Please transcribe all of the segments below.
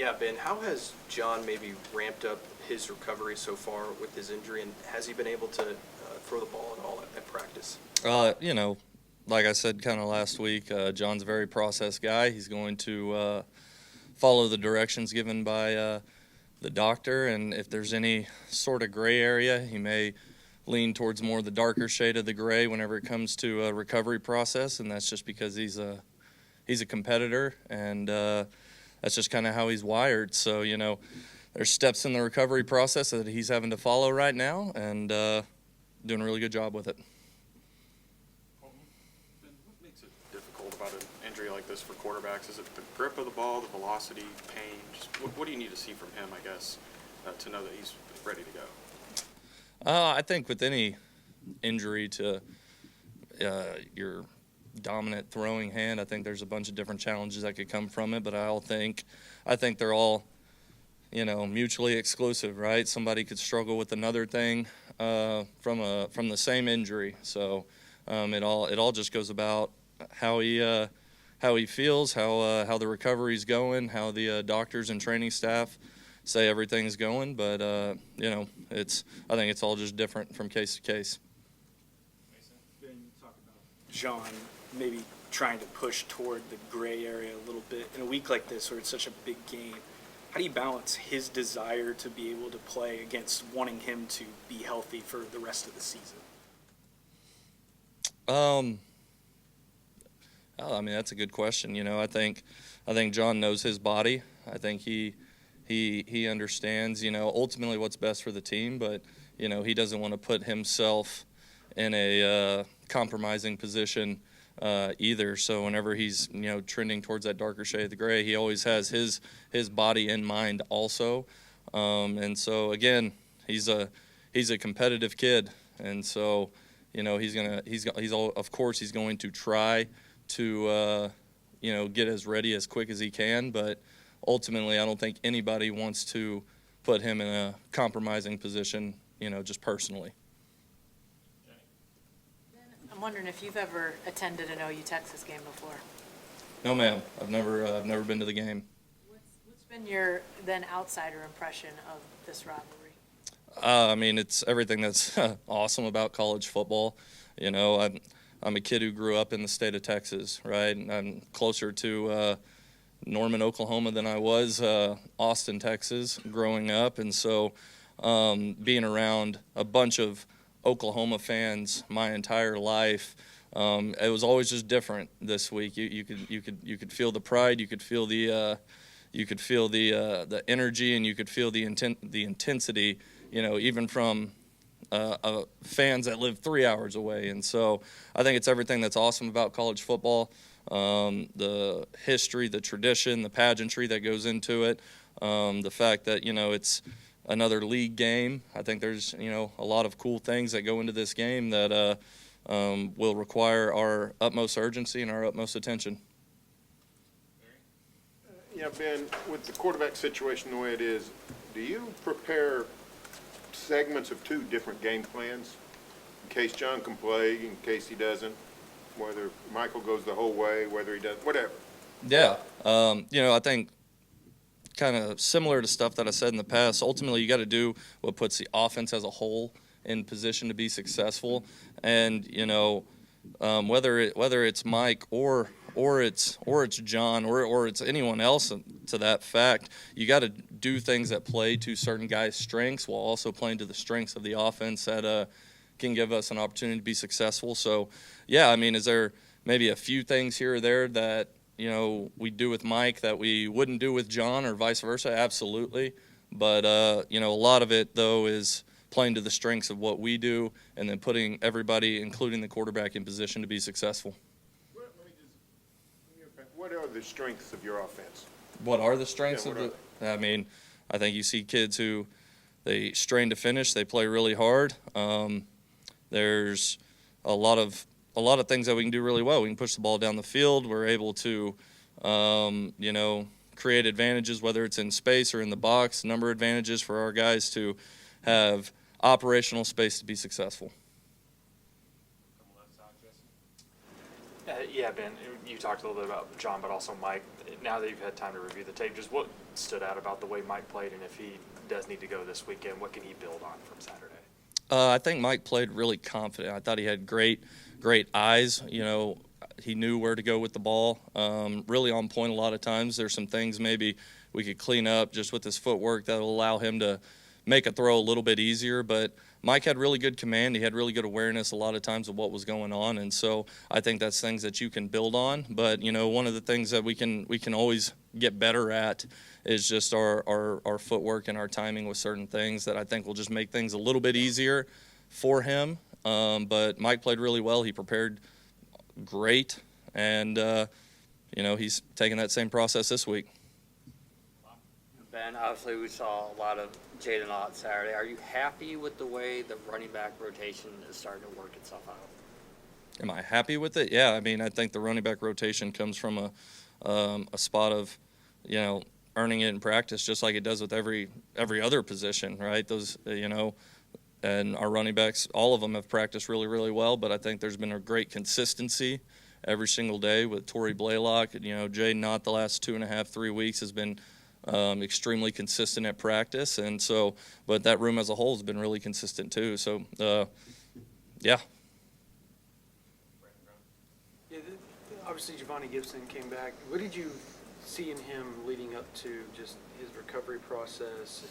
Yeah, Ben, how has John maybe ramped up his recovery so far with his injury, and has he been able to throw the ball at all at practice? You know, like I said kind of last week, John's a very process guy. He's going to follow the directions given by the doctor, and if there's any sort of gray area, he may lean towards more the darker shade of the gray whenever it comes to a recovery process, and that's just because he's a competitor, and that's just kind of how he's wired. So, you know, there's steps in the recovery process that he's having to follow right now, and doing a really good job with it. What makes it difficult about an injury like this for quarterbacks? Is it the grip of the ball, the velocity, pain? Just what do you need to see from him, I guess, to know that he's ready to go? I think with any injury to your dominant throwing hand, I think there's a bunch of different challenges that could come from it. But I think they're all, you know, mutually exclusive, right? Somebody could struggle with another thing from the same injury. So it all just goes about how he feels, how the recovery's going, how the doctors and training staff say everything's going. But you know, I think it's all just different from case to case. Ben, you talk about John maybe trying to push toward the gray area a little bit in a week like this where it's such a big game. How do you balance his desire to be able to play against wanting him to be healthy for the rest of the season? I mean, that's a good question. You know, I think John knows his body. I think he understands, you know, ultimately what's best for the team, but, you know, he doesn't want to put himself in a compromising position either. So whenever he's, you know, trending towards that darker shade of the gray, he always has his body in mind also. And so again, he's a competitive kid, and so, you know, he's of course he's going to try to you know, get as ready as quick as he can, but ultimately I don't think anybody wants to put him in a compromising position, you know, just personally. I'm wondering if you've ever attended an OU Texas game before. No, ma'am. I've never been to the game. What's been your then outsider impression of this rivalry? I mean, it's everything that's awesome about college football. You know, I'm a kid who grew up in the state of Texas, right? And I'm closer to Norman, Oklahoma than I was Austin, Texas, growing up. And so being around a bunch of Oklahoma fans my entire life, it was always just different this week. You could feel the pride, you could feel the energy, and you could feel the intensity, you know, even from fans that live 3 hours away. And so I think it's everything that's awesome about college football, the history, the tradition, the pageantry that goes into it, the fact that, you know, it's another league game. I think there's, you know, a lot of cool things that go into this game that will require our utmost urgency and our utmost attention. Yeah, Ben, with the quarterback situation the way it is, do you prepare segments of two different game plans in case John can play, in case he doesn't, whether Michael goes the whole way, whether he does, whatever? Yeah. You know, I think kind of similar to stuff that I said in the past, ultimately you got to do what puts the offense as a whole in position to be successful. And, you know, whether it's Mike or it's John or it's anyone else to that fact, you got to do things that play to certain guys' strengths while also playing to the strengths of the offense that can give us an opportunity to be successful. So, yeah, I mean, is there maybe a few things here or there that, you know, we do with Mike that we wouldn't do with John or vice versa? Absolutely. But, you know, a lot of it, though, is playing to the strengths of what we do and then putting everybody, including the quarterback, in position to be successful. What are the strengths of your offense? What are the strengths Yeah, of the? I mean, I think you see kids who they strain to finish. They play really hard. There's a lot of things that we can do really well. We can push the ball down the field. We're able to, you know, create advantages, whether it's in space or in the box. Number of advantages for our guys to have operational space to be successful. Yeah, Ben, you talked a little bit about John, but also Mike. now that you've had time to review the tape, just what stood out about the way Mike played, and if he does need to go this weekend, what can he build on from Saturday? I think Mike played really confident. I thought he had great eyes. You know, he knew where to go with the ball. Really on point a lot of times. There's some things maybe we could clean up just with his footwork that will allow him to make a throw a little bit easier. But Mike had really good command. He had really good awareness a lot of times of what was going on. And so I think that's things that you can build on. But, you know, one of the things that we can always get better at is just our footwork and our timing with certain things that I think will just make things a little bit easier for him. But Mike played really well. He prepared great. And, you know, he's taking that same process this week. Ben, obviously we saw a lot of Jaden Ott Saturday. Are you happy with the way the running back rotation is starting to work itself out? Am I happy with it? Yeah, I mean, I think the running back rotation comes from a spot of, you know, earning it in practice, just like it does with every other position, right? Those, you know, and our running backs, all of them have practiced really, really well. But I think there's been a great consistency every single day with Torrey Blaylock. You know, Jaden Ott the last 2.5, 3 weeks has been extremely consistent at practice, and so, but that room as a whole has been really consistent too. So, yeah. Yeah, obviously Giovanni Gibson came back. What did you see in him leading up to just his recovery process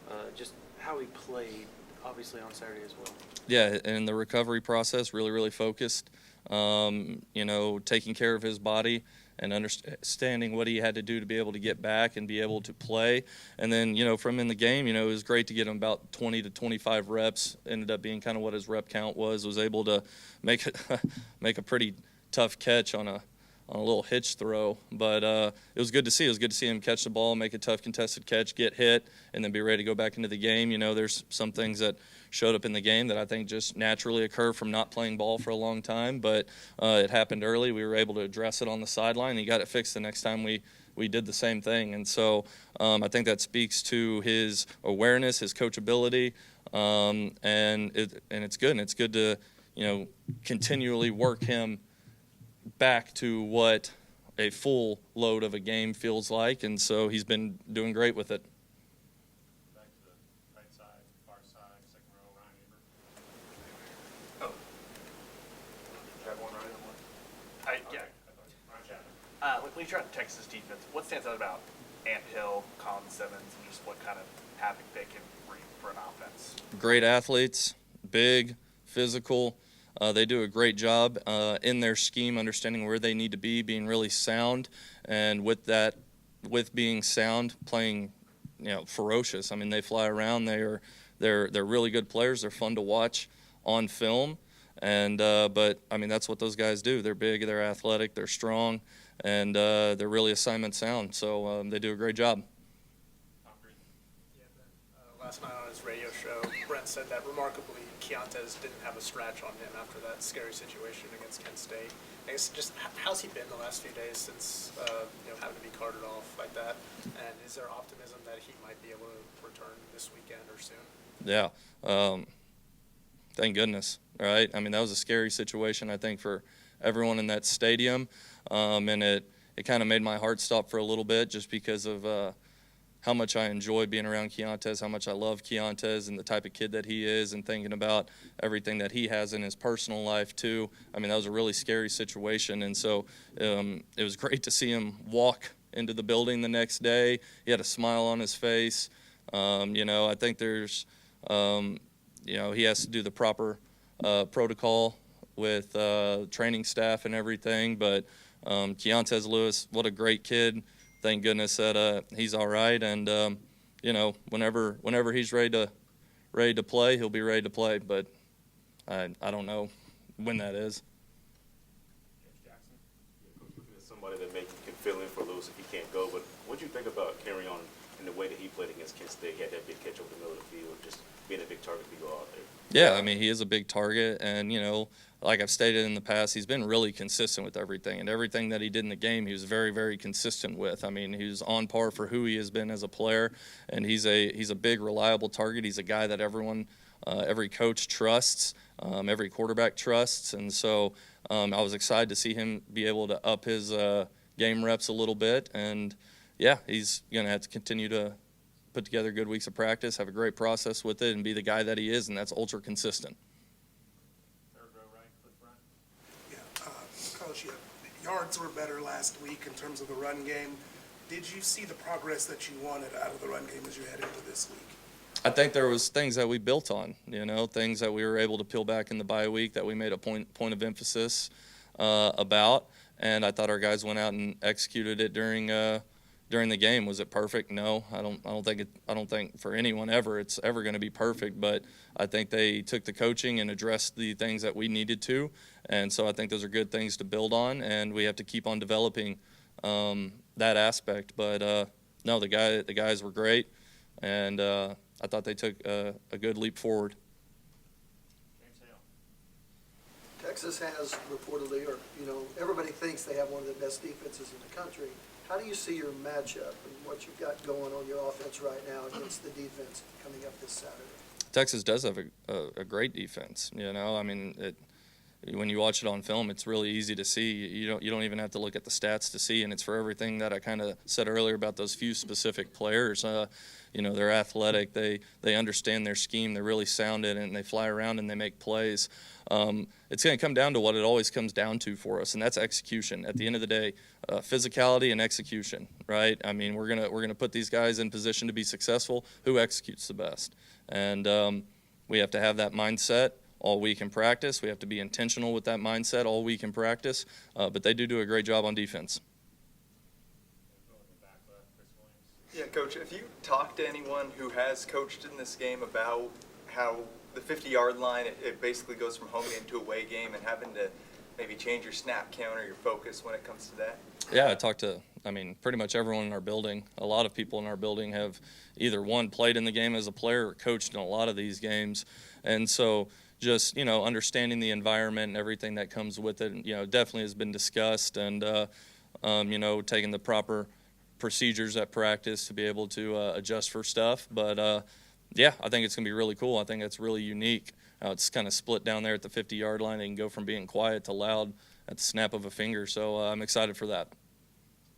and just how he played, obviously on Saturday as well? Yeah, and the recovery process, really, really focused. You know, taking care of his body and understanding what he had to do to be able to get back and be able to play. And then, you know, from in the game, you know, it was great to get him about 20 to 25 reps. Ended up being kind of what his rep count was able to make a pretty tough catch on a little hitch throw. But it was good to see. It was good to see him catch the ball, make a tough contested catch, get hit, and then be ready to go back into the game. You know, there's some things that showed up in the game that I think just naturally occur from not playing ball for a long time. But it happened early. We were able to address it on the sideline. He got it fixed the next time we did the same thing. And so I think that speaks to his awareness, his coachability, and it's good. And it's good to, you know, continually work him back to what a full load of a game feels like. And so he's been doing great with it. Back to the right side, far side, second row, Ryan Eber. Oh. Have one, Ryan, one? Yeah. Ryan Chapman. When you try to Texas defense, what stands out about Ant Hill, Colin Simmons, and just what kind of havoc they can bring for an offense? Great athletes, big, physical. They do a great job in their scheme, understanding where they need to be, being really sound, and with being sound, playing, you know, ferocious. I mean, they fly around. They're really good players. They're fun to watch on film, and but I mean that's what those guys do. They're big, they're athletic, they're strong, and they're really assignment sound. So they do a great job. Last night on his radio show, Brent said that remarkably Keontae didn't have a scratch on him after that scary situation against Kent State. I guess just how's he been the last few days since you know, having to be carted off like that? And is there optimism that he might be able to return this weekend or soon? Yeah, thank goodness. Right? I mean, that was a scary situation, I think, for everyone in that stadium, and it kind of made my heart stop for a little bit just because of how much I enjoy being around Keontae, how much I love Keontae and the type of kid that he is, and thinking about everything that he has in his personal life too. I mean, that was a really scary situation, and so it was great to see him walk into the building the next day. He had a smile on his face. You know, I think there's, you know, he has to do the proper protocol with training staff and everything, but Keontae Lewis, what a great kid. Thank goodness that he's all right, and you know, whenever he's ready to play, he'll be ready to play. But I don't know when that is. Jackson. Yeah, Coach, looking at somebody that maybe can fill in for Lewis if he can't go. But what do you think about carrying on in the way that he played against Kent State? He had that big catch over the middle of the field, just being a big target to go out there. Yeah, I mean, he is a big target, and, you know, like I've stated in the past, he's been really consistent with everything, and everything that he did in the game, he was very, very consistent with. I mean, he was on par for who he has been as a player, and he's a big, reliable target. He's a guy that everyone, every coach trusts, every quarterback trusts, and so I was excited to see him be able to up his game reps a little bit. And, yeah, he's going to have to continue to put together good weeks of practice, have a great process with it, and be the guy that he is, and that's ultra consistent. Coach, yards were better last week in terms of the run game. Did you see the progress that you wanted out of the run game as you head into this week? I think there was things that we built on, things that we were able to peel back in the bye week that we made a point of emphasis about, and I thought our guys went out and executed it during the game. Was it perfect? No, I don't think for anyone it's ever going to be perfect, but I think they took the coaching and addressed the things that we needed to, and so I think those are good things to build on, and we have to keep on developing that aspect. But no, the guys were great, and I thought they took a good leap forward. Texas has reportedly, everybody thinks they have one of the best defenses in the country. How do you see your matchup and what you've got going on your offense right now against the defense coming up this Saturday? Texas does have a great defense. When you watch it on film, it's really easy to see. You don't even have to look at the stats to see, and it's for everything that I kind of said earlier about those few specific players. They're athletic. They understand their scheme. They're really sound in it, and they fly around and they make plays. It's going to come down to what it always comes down to for us, and that's execution. At the end of the day, physicality and execution, right? I mean, we're gonna put these guys in position to be successful. Who executes the best? And we have to have that mindset all week in practice. We have to be intentional with that mindset all week in practice. But they do a great job on defense. Yeah, Coach, if you talk to anyone who has coached in this game about how the 50-yard line, it basically goes from home game to away game, and having to maybe change your snap count or your focus when it comes to that? Yeah, I talked to, pretty much everyone in our building. A lot of people in our building have either, one, played in the game as a player or coached in a lot of these games. And so just, understanding the environment and everything that comes with it, definitely has been discussed, and, taking the proper procedures at practice to be able to adjust for stuff. But, yeah, I think it's going to be really cool. I think it's really unique. It's kind of split down there at the 50-yard line. It can go from being quiet to loud at the snap of a finger. So I'm excited for that.